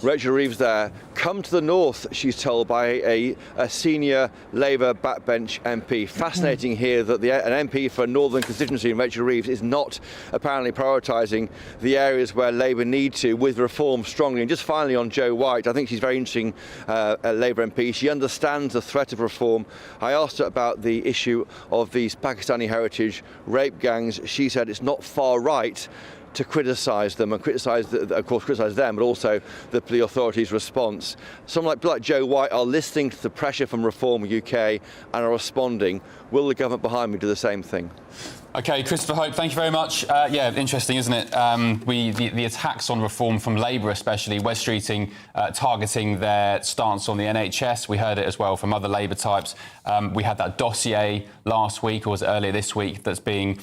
Rachel Reeves there. Come to the north, she's told by a senior Labour backbench MP. Fascinating here that an MP for a northern constituency, Rachel Reeves, is not apparently prioritising the areas where Labour need to, with reform strongly. And just finally on Jo White, I think she's very interesting, a Labour MP. She understands the threat of reform. I asked her about the issue of these Pakistani heritage rape gangs. She said it's not far right to criticise them and criticise them, but also the authorities' response. Someone like Jo White are listening to the pressure from Reform UK and are responding. Will the government behind me do the same thing? OK, Christopher Hope, thank you very much. Yeah, interesting, isn't it? The attacks on reform from Labour especially, Wes Streeting targeting their stance on the NHS. We heard it as well from other Labour types. We had that dossier last week, or was it earlier this week, that's being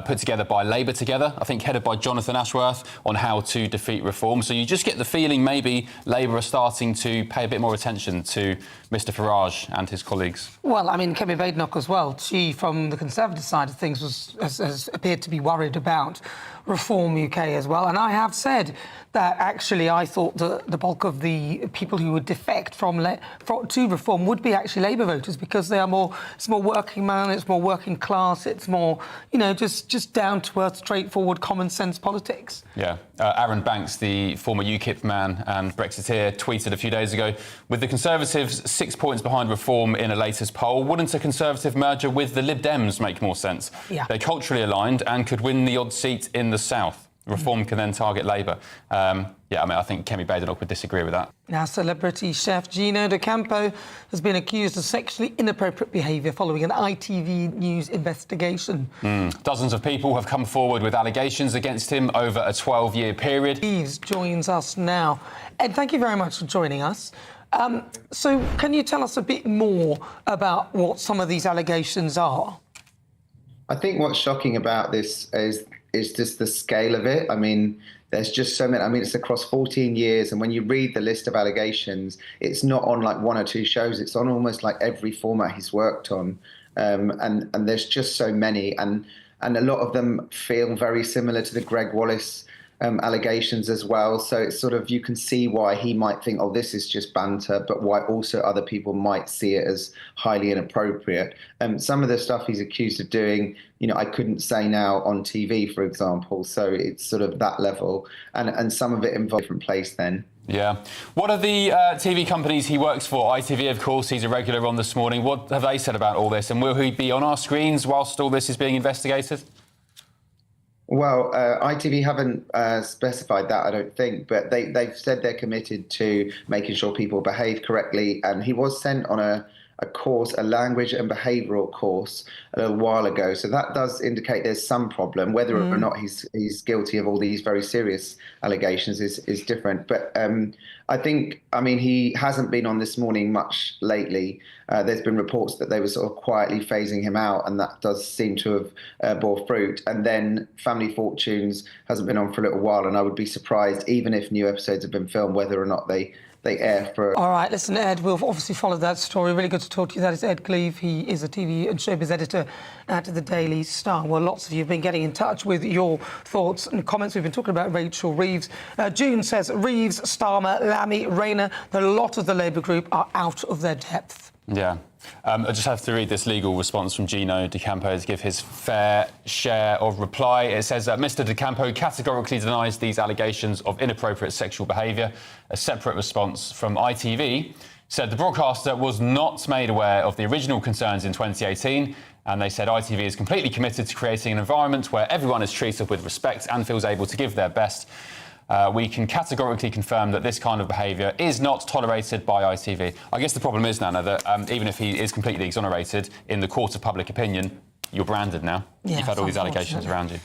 put together by Labour Together, I think headed by Jonathan Ashworth, on how to defeat reform. So you just get the feeling maybe Labour are starting to pay a bit more attention to Mr Farage and his colleagues. Well, I mean, Kemi Badenoch as well. She, from the Conservative side of things, has appeared to be worried about Reform UK as well. And I have said that actually I thought that the bulk of the people who would defect to Reform would be actually Labour voters, because they are it's more working man, it's more working class, it's more, you know, just down-to-earth, straightforward, common-sense politics. Yeah. Aaron Banks, the former UKIP man and Brexiteer, tweeted a few days ago, with the Conservatives 6 points behind Reform in a latest poll, wouldn't a Conservative merger with the Lib Dems make more sense? Yeah. They're culturally aligned and could win the odd seat in the South. Reform can then target Labour. Yeah, I mean, I think Kemi Badenoch would disagree with that. Now, celebrity chef Gino D'Acampo has been accused of sexually inappropriate behaviour following an ITV News investigation. Dozens of people have come forward with allegations against him over a 12-year period. Reeves joins us now. Ed, thank you very much for joining us. So can you tell us a bit more about what some of these allegations are? I think what's shocking about this is just the scale of it. I mean, there's just so many. I mean, it's across 14 years, and when you read the list of allegations, it's not on like one or two shows. It's on almost like every format he's worked on, and there's just so many, and a lot of them feel very similar to the Greg Wallace allegations as well. So it's sort of, you can see why he might think, oh, this is just banter, but why also other people might see it as highly inappropriate. Some of the stuff he's accused of doing, you know, I couldn't say now on TV, for example. So it's sort of that level, and some of it involves a different place then. Yeah. What are the TV companies he works for? ITV, of course, he's a regular on This Morning. What have they said about all this? And will he be on our screens whilst all this is being investigated? Well, ITV haven't specified that, I don't think, but they've said they're committed to making sure people behave correctly. And he was sent on a course, a language and behavioural course, a little while ago. So that does indicate there's some problem. Whether or not he's guilty of all these very serious allegations is different. But I think, I mean, he hasn't been on This Morning much lately. There's been reports that they were sort of quietly phasing him out, and that does seem to have bore fruit. And then Family Fortunes hasn't been on for a little while, and I would be surprised, even if new episodes have been filmed, whether or not they air for... All right, listen, Ed, we'll obviously follow that story. Really good to talk to you. That is Ed Cleave. He is a TV and showbiz editor at the Daily Star. Well, lots of you have been getting in touch with your thoughts and comments. We've been talking about Rachel Reeves. June says, Reeves, Starmer, Lammy, Rayner, a lot of the Labour group are out of their depth. Yeah. I just have to read this legal response from Gino D'Acampo to give his fair share of reply. It says that Mr D'Acampo categorically denies these allegations of inappropriate sexual behaviour. A separate response from ITV said the broadcaster was not made aware of the original concerns in 2018, and they said ITV is completely committed to creating an environment where everyone is treated with respect and feels able to give their best. We can categorically confirm that this kind of behaviour is not tolerated by ITV. I guess the problem is, Nana, that even if he is completely exonerated in the court of public opinion, you're branded now. Yeah, you've had all these allegations around you.